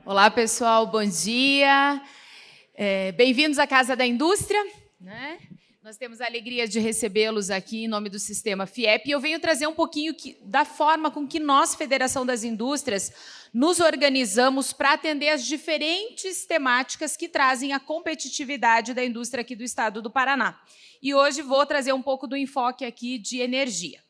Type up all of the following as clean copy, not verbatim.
Olá, pessoal, bom dia. Bem-vindos à Casa da Indústria, né? Nós temos a alegria de recebê-los aqui em nome do Sistema FIEP, e eu venho trazer um pouquinho da forma com que nós, Federação das Indústrias, nos organizamos para atender as diferentes temáticas que trazem a competitividade da indústria aqui do estado do Paraná. E hoje vou trazer um pouco do enfoque aqui de energia.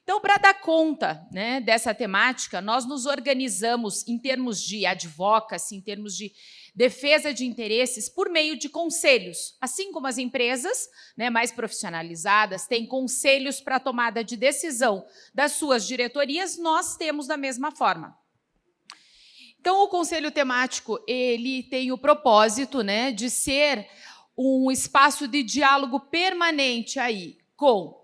Então, para dar conta, né, dessa temática, nós nos organizamos em termos de advocacy, em termos de defesa de interesses, por meio de conselhos. Assim como as empresas, né, mais profissionalizadas têm conselhos para a tomada de decisão das suas diretorias, nós temos da mesma forma. Então, o Conselho Temático ele tem o propósito, né, de ser um espaço de diálogo permanente aí com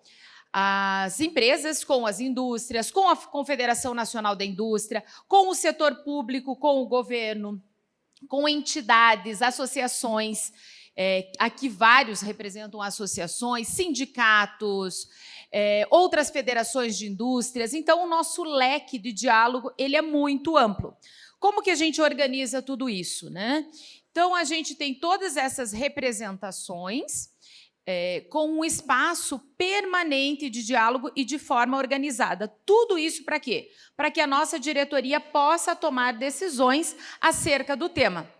as empresas, com as indústrias, com a Confederação Nacional da Indústria, com o setor público, com o governo, com entidades, associações, aqui vários representam associações, sindicatos, outras federações de indústrias. Então, o nosso leque de diálogo ele é muito amplo. Como que a gente organiza tudo isso, né? Então, a gente tem todas essas representações com um espaço permanente de diálogo e de forma organizada. Tudo isso para quê? Para que a nossa diretoria possa tomar decisões acerca do tema.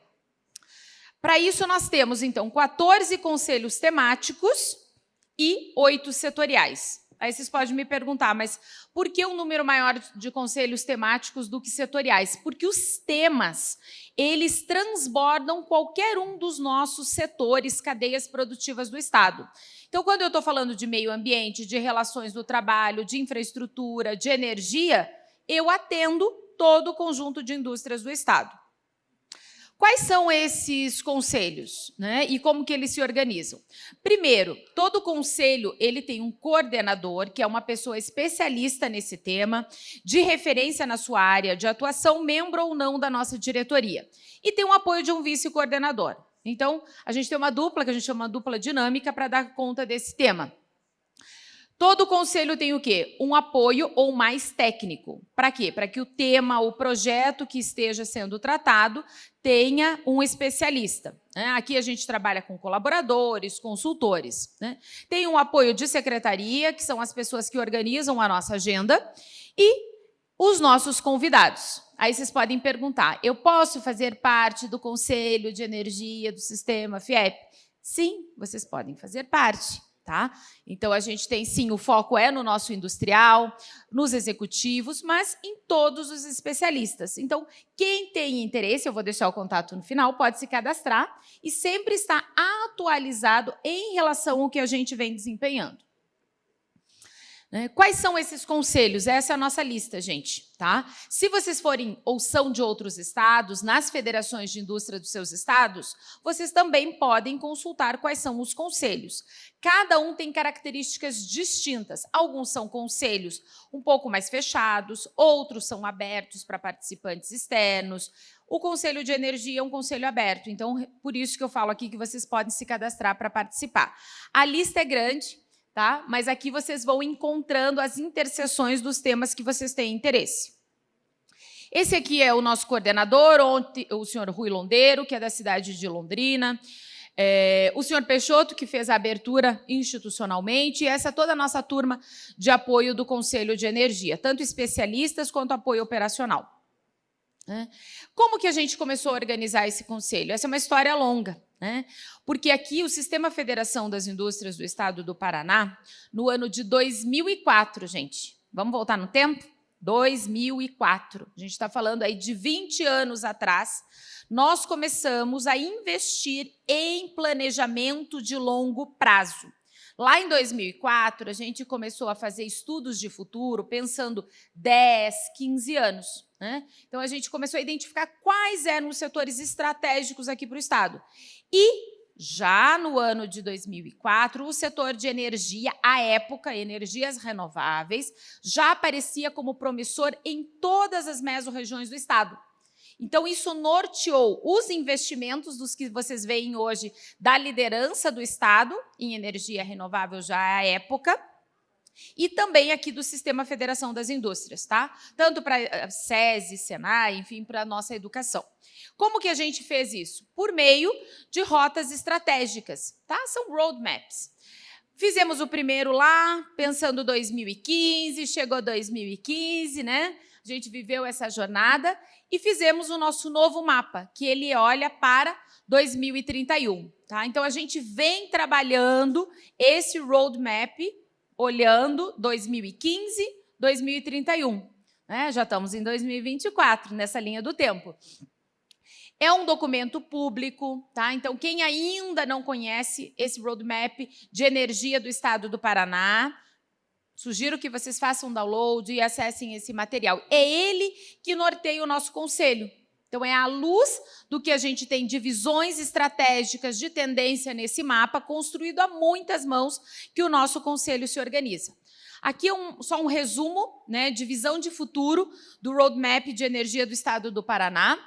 Para isso, nós temos, então, 14 conselhos temáticos e 8 setoriais. Aí vocês podem me perguntar, mas por que um número maior de conselhos temáticos do que setoriais? Porque os temas, eles transbordam qualquer um dos nossos setores, cadeias produtivas do Estado. Então, quando eu estou falando de meio ambiente, de relações do trabalho, de infraestrutura, de energia, eu atendo todo o conjunto de indústrias do Estado. Quais são esses conselhos, né? E como que eles se organizam? Primeiro, todo conselho ele tem um coordenador, que é uma pessoa especialista nesse tema, de referência na sua área de atuação, membro ou não da nossa diretoria. E tem o apoio de um vice-coordenador. Então, a gente tem uma dupla, que a gente chama de dupla dinâmica, para dar conta desse tema. Todo conselho tem o quê? Um apoio ou mais técnico. Para quê? Para que o tema, o projeto que esteja sendo tratado tenha um especialista. Aqui a gente trabalha com colaboradores, consultores. Tem um apoio de secretaria, que são as pessoas que organizam a nossa agenda, e os nossos convidados. Aí vocês podem perguntar, eu posso fazer parte do Conselho de Energia do Sistema FIEP? Sim, vocês podem fazer parte. Tá? Então, a gente tem, sim, o foco é no nosso industrial, nos executivos, mas em todos os especialistas. Então, quem tem interesse, eu vou deixar o contato no final, pode se cadastrar e sempre estar atualizado em relação ao que a gente vem desempenhando. Quais são esses conselhos? Essa é a nossa lista, gente. Tá? Se vocês forem ou são de outros estados, nas federações de indústria dos seus estados, vocês também podem consultar quais são os conselhos. Cada um tem características distintas. Alguns são conselhos um pouco mais fechados, outros são abertos para participantes externos. O Conselho de Energia é um conselho aberto, então, por isso que eu falo aqui que vocês podem se cadastrar para participar. A lista é grande, tá? Mas aqui vocês vão encontrando as interseções dos temas que vocês têm interesse. Esse aqui é o nosso coordenador, o senhor Rui Londeiro, que é da cidade de Londrina, o senhor Peixoto, que fez a abertura institucionalmente, e essa é toda a nossa turma de apoio do Conselho de Energia, tanto especialistas quanto apoio operacional. Como que a gente começou a organizar esse conselho? Essa é uma história longa, né? Porque aqui o Sistema Federação das Indústrias do Estado do Paraná, no ano de 2004, gente, vamos voltar no tempo? 2004, a gente está falando aí de 20 anos atrás, nós começamos a investir em planejamento de longo prazo. Lá em 2004, a gente começou a fazer estudos de futuro, pensando 10, 15 anos. Então, a gente começou a identificar quais eram os setores estratégicos aqui para o Estado. E, já no ano de 2004, o setor de energia, à época, energias renováveis, já aparecia como promissor em todas as mesorregiões do Estado. Então, isso norteou os investimentos dos que vocês veem hoje da liderança do Estado em energia renovável já à época, e também aqui do Sistema Federação das Indústrias, tá? Tanto para SESI, Senai, enfim, para a nossa educação. Como que a gente fez isso? Por meio de rotas estratégicas, tá? São roadmaps. Fizemos o primeiro lá, pensando 2015, chegou 2015, né? A gente viveu essa jornada e fizemos o nosso novo mapa, que ele olha para 2031, tá? Então, a gente vem trabalhando esse roadmap olhando 2015, 2031. Né? Já estamos em 2024, nessa linha do tempo. É um documento público, tá? Então, quem ainda não conhece esse roadmap de energia do Estado do Paraná, sugiro que vocês façam um download e acessem esse material. É ele que norteia o nosso conselho. Então, é à luz do que a gente tem de visões estratégicas de tendência nesse mapa, construído a muitas mãos, que o nosso conselho se organiza. Aqui só um resumo, né, de visão de futuro do roadmap de energia do Estado do Paraná.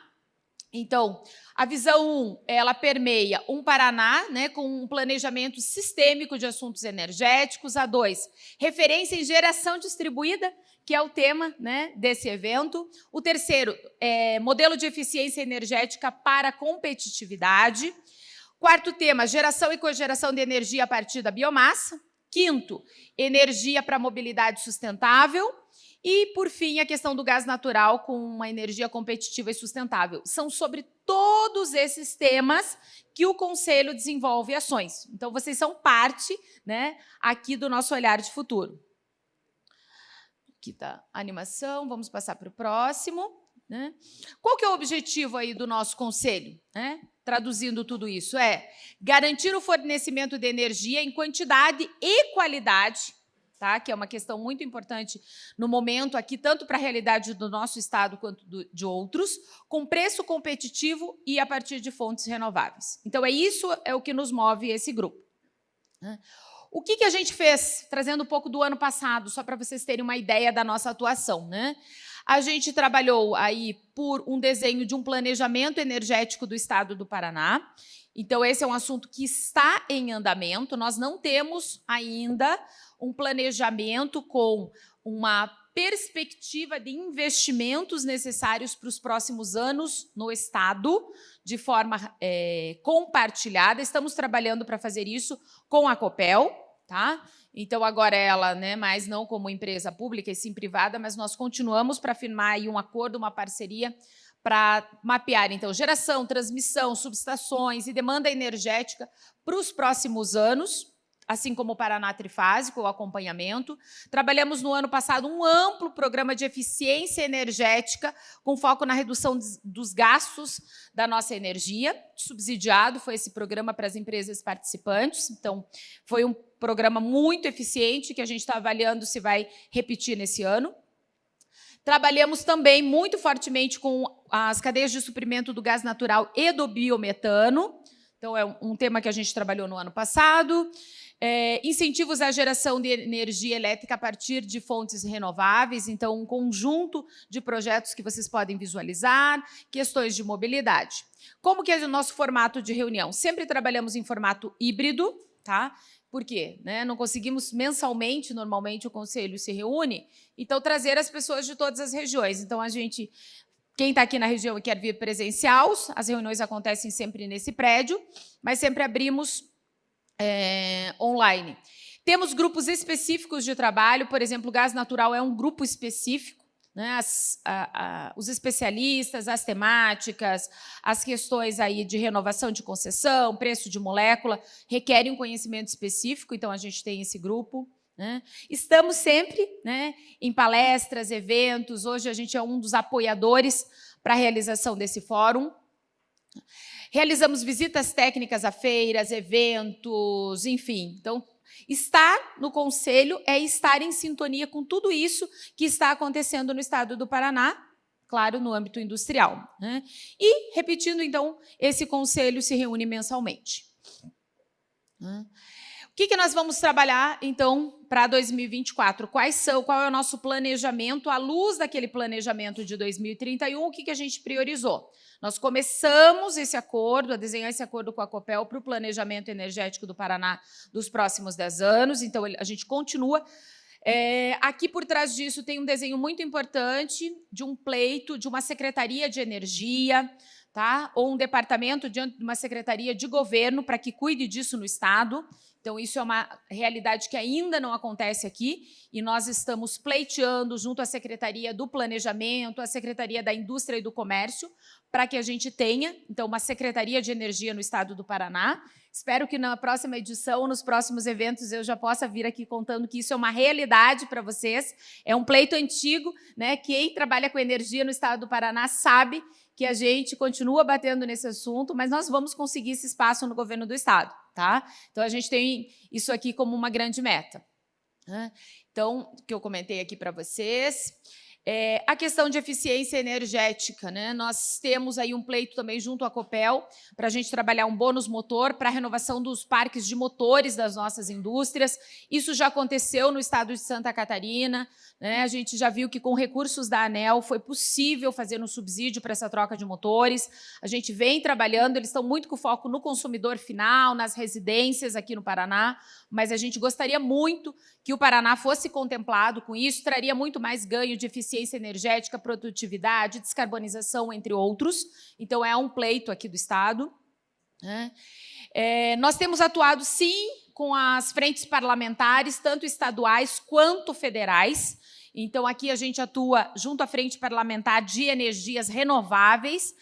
Então, a visão 1, ela permeia um Paraná, né, com um planejamento sistêmico de assuntos energéticos. A 2, referência em geração distribuída, que é o tema, né, desse evento. O 3º, modelo de eficiência energética para a competitividade. 4º tema, geração e cogeração de energia a partir da biomassa. 5º, energia para a mobilidade sustentável. E, por fim, a questão do gás natural com uma energia competitiva e sustentável. São sobre todos esses temas que o Conselho desenvolve ações. Então, vocês são parte, né, aqui do nosso olhar de futuro. Aqui está a animação, vamos passar para o próximo. Né? Qual que é o objetivo aí do nosso Conselho? Né? Traduzindo tudo isso, é garantir o fornecimento de energia em quantidade e qualidade, tá? Que é uma questão muito importante no momento aqui, tanto para a realidade do nosso estado quanto de outros, com preço competitivo e a partir de fontes renováveis. Então, isso é o que nos move esse grupo. O que a gente fez, trazendo um pouco do ano passado, só para vocês terem uma ideia da nossa atuação, né? A gente trabalhou aí por um desenho de um planejamento energético do Estado do Paraná. Então, esse é um assunto que está em andamento. Nós não temos ainda um planejamento com uma perspectiva de investimentos necessários para os próximos anos no Estado, de forma compartilhada. Estamos trabalhando para fazer isso com a Copel, tá? Então, agora ela, né, mas não como empresa pública e sim privada, mas nós continuamos para firmar aí um acordo, uma parceria para mapear, então, geração, transmissão, subestações e demanda energética para os próximos anos, assim como o Paraná Trifásico, o acompanhamento. Trabalhamos no ano passado um amplo programa de eficiência energética com foco na redução dos gastos da nossa energia. Subsidiado foi esse programa para as empresas participantes. Então, foi um programa muito eficiente que a gente está avaliando se vai repetir nesse ano. Trabalhamos também muito fortemente com as cadeias de suprimento do gás natural e do biometano. Então, é um tema que a gente trabalhou no ano passado. Incentivos à geração de energia elétrica a partir de fontes renováveis, então um conjunto de projetos que vocês podem visualizar, questões de mobilidade. Como que é o nosso formato de reunião? Sempre trabalhamos em formato híbrido, tá? Por quê? Né? Não conseguimos mensalmente, normalmente o Conselho se reúne, então trazer as pessoas de todas as regiões. Então, quem está aqui na região e quer vir presencial, as reuniões acontecem sempre nesse prédio, mas sempre abrimos online. Temos grupos específicos de trabalho, por exemplo, o gás natural é um grupo específico, né? Os especialistas, as temáticas, as questões aí de renovação de concessão, preço de molécula, requerem um conhecimento específico, então a gente tem esse grupo. Né? Estamos sempre, né, em palestras, eventos, hoje a gente é um dos apoiadores para a realização desse fórum. Realizamos visitas técnicas a feiras, eventos, enfim. Então, estar no Conselho é estar em sintonia com tudo isso que está acontecendo no Estado do Paraná, claro, no âmbito industrial. Né? E, repetindo, então, esse Conselho se reúne mensalmente. O que nós vamos trabalhar, então, para 2024? Qual é o nosso planejamento, à luz daquele planejamento de 2031, o que a gente priorizou? Nós começamos esse acordo, a desenhar esse acordo com a Copel para o planejamento energético do Paraná dos próximos 10 anos, então a gente continua Aqui por trás disso tem um desenho muito importante de um pleito de uma secretaria de energia, tá? Ou um departamento diante de uma secretaria de governo para que cuide disso no Estado. Então, isso é uma realidade que ainda não acontece aqui, e nós estamos pleiteando junto à Secretaria do Planejamento, à Secretaria da Indústria e do Comércio, para que a gente tenha, então, uma Secretaria de Energia no Estado do Paraná. Espero que na próxima edição, nos próximos eventos, eu já possa vir aqui contando que isso é uma realidade para vocês. É um pleito antigo, né? Quem trabalha com energia no Estado do Paraná sabe que a gente continua batendo nesse assunto, mas nós vamos conseguir esse espaço no governo do Estado. Tá? Então, a gente tem isso aqui como uma grande meta. Então, o que eu comentei aqui para vocês. A questão de eficiência energética, né? Nós temos aí um pleito também junto à Copel para a gente trabalhar um bônus motor para a renovação dos parques de motores das nossas indústrias. Isso já aconteceu no estado de Santa Catarina, né? A gente já viu que com recursos da ANEEL foi possível fazer um subsídio para essa troca de motores. A gente vem trabalhando, eles estão muito com foco no consumidor final, nas residências aqui no Paraná, mas a gente gostaria muito que o Paraná fosse contemplado com isso, traria muito mais ganho de eficiência energética, produtividade, descarbonização, entre outros. Então, é um pleito aqui do Estado. Nós temos atuado, sim, com as frentes parlamentares, tanto estaduais quanto federais. Então, aqui a gente atua junto à Frente Parlamentar de Energias Renováveis,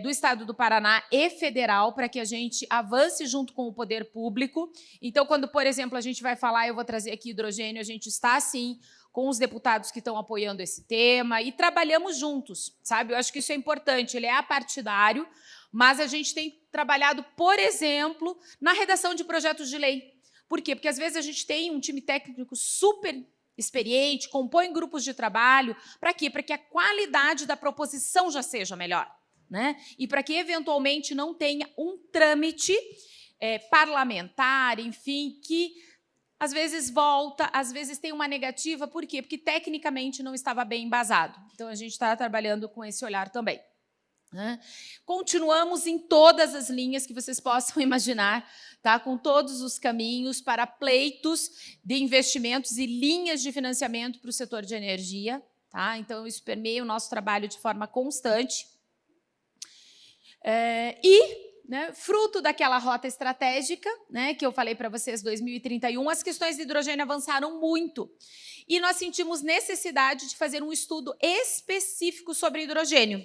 do Estado do Paraná e federal, para que a gente avance junto com o poder público. Então, quando, por exemplo, a gente vai falar, eu vou trazer aqui hidrogênio, a gente está, sim, com os deputados que estão apoiando esse tema e trabalhamos juntos, sabe? Eu acho que isso é importante, ele é apartidário, mas a gente tem trabalhado, por exemplo, na redação de projetos de lei. Por quê? Porque, às vezes, a gente tem um time técnico super experiente, compõe grupos de trabalho. Para quê? Para que a qualidade da proposição já seja melhor. Né? E para que, eventualmente, não tenha um trâmite parlamentar, enfim, que às vezes volta, às vezes tem uma negativa. Por quê? Porque, tecnicamente, não estava bem embasado. Então, a gente está trabalhando com esse olhar também. Continuamos em todas as linhas que vocês possam imaginar, tá? Com todos os caminhos para pleitos de investimentos e linhas de financiamento para o setor de energia. Tá? Então, isso permeia o nosso trabalho de forma constante. Né, fruto daquela rota estratégica, né, que eu falei para vocês, 2031, as questões de hidrogênio avançaram muito. E nós sentimos necessidade de fazer um estudo específico sobre hidrogênio.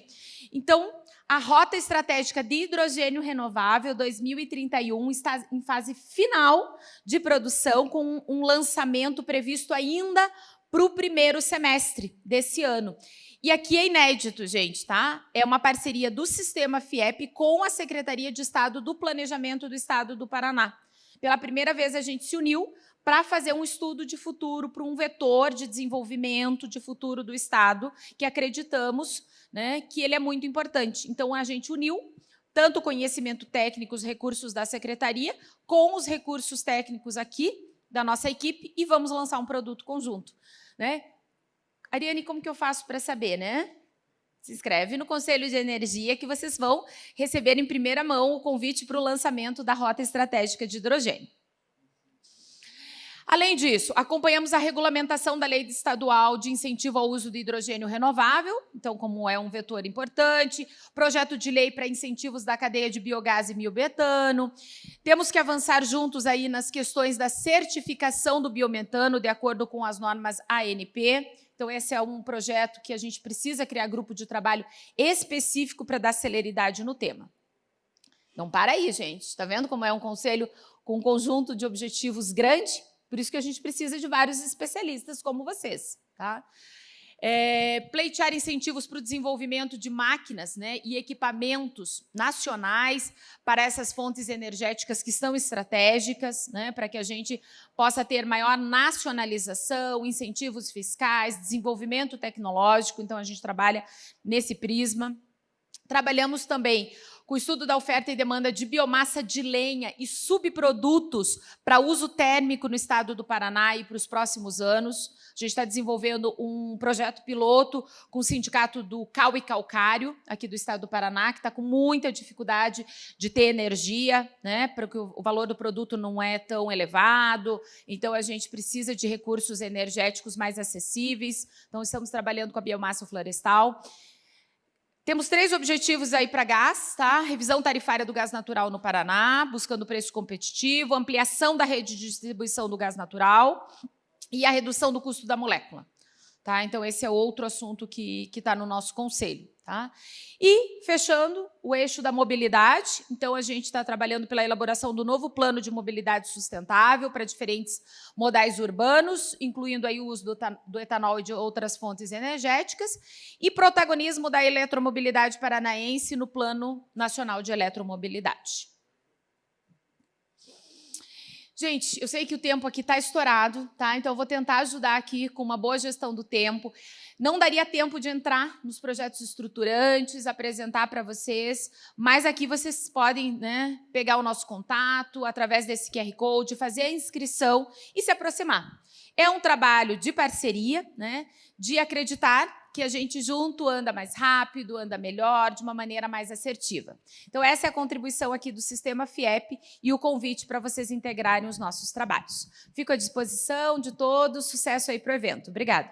Então, a rota estratégica de hidrogênio renovável 2031 está em fase final de produção, com um lançamento previsto ainda para o primeiro semestre desse ano. E aqui é inédito, gente, tá? É uma parceria do Sistema FIEP com a Secretaria de Estado do Planejamento do Estado do Paraná. Pela primeira vez, a gente se uniu para fazer um estudo de futuro, para um vetor de desenvolvimento de futuro do Estado, que acreditamos, né, que ele é muito importante. Então, a gente uniu tanto o conhecimento técnico, os recursos da Secretaria, com os recursos técnicos aqui da nossa equipe, e vamos lançar um produto conjunto, né? Ariane, como que eu faço para saber, né? Se inscreve no Conselho de Energia que vocês vão receber em primeira mão o convite para o lançamento da Rota Estratégica de Hidrogênio. Além disso, acompanhamos a regulamentação da Lei Estadual de Incentivo ao Uso do Hidrogênio Renovável, então, como é um vetor importante, projeto de lei para incentivos da cadeia de biogás e biometano. Temos que avançar juntos aí nas questões da certificação do biometano, de acordo com as normas ANP. Então, esse é um projeto que a gente precisa criar grupo de trabalho específico para dar celeridade no tema. Não para aí, gente. Está vendo como é um conselho com um conjunto de objetivos grande? Por isso que a gente precisa de vários especialistas como vocês. Tá? Pleitear incentivos para o desenvolvimento de máquinas, né, e equipamentos nacionais para essas fontes energéticas que são estratégicas, né, para que a gente possa ter maior nacionalização, incentivos fiscais, desenvolvimento tecnológico. Então, a gente trabalha nesse prisma. Trabalhamos também com o estudo da oferta e demanda de biomassa de lenha e subprodutos para uso térmico no estado do Paraná e para os próximos anos. A gente está desenvolvendo um projeto piloto com o sindicato do Cal e Calcário, aqui do estado do Paraná, que está com muita dificuldade de ter energia, né, porque o valor do produto não é tão elevado, então a gente precisa de recursos energéticos mais acessíveis. Então, estamos trabalhando com a biomassa florestal. Temos 3 objetivos aí para gás, tá? Revisão tarifária do gás natural no Paraná, buscando preço competitivo, ampliação da rede de distribuição do gás natural e a redução do custo da molécula. Tá? Então, esse é outro assunto que está no nosso conselho. Tá? E, fechando, o eixo da mobilidade. Então, a gente está trabalhando pela elaboração do novo plano de mobilidade sustentável para diferentes modais urbanos, incluindo aí o uso do etanol e de outras fontes energéticas, e protagonismo da eletromobilidade paranaense no Plano Nacional de Eletromobilidade. Gente, eu sei que o tempo aqui está estourado, tá? Então eu vou tentar ajudar aqui com uma boa gestão do tempo. Não daria tempo de entrar nos projetos estruturantes, apresentar para vocês, mas aqui vocês podem, né, pegar o nosso contato através desse QR Code, fazer a inscrição e se aproximar. É um trabalho de parceria, né, de acreditar que a gente junto anda mais rápido, anda melhor, de uma maneira mais assertiva. Então, essa é a contribuição aqui do Sistema FIEP e o convite para vocês integrarem os nossos trabalhos. Fico à disposição de todos, sucesso aí para o evento. Obrigada.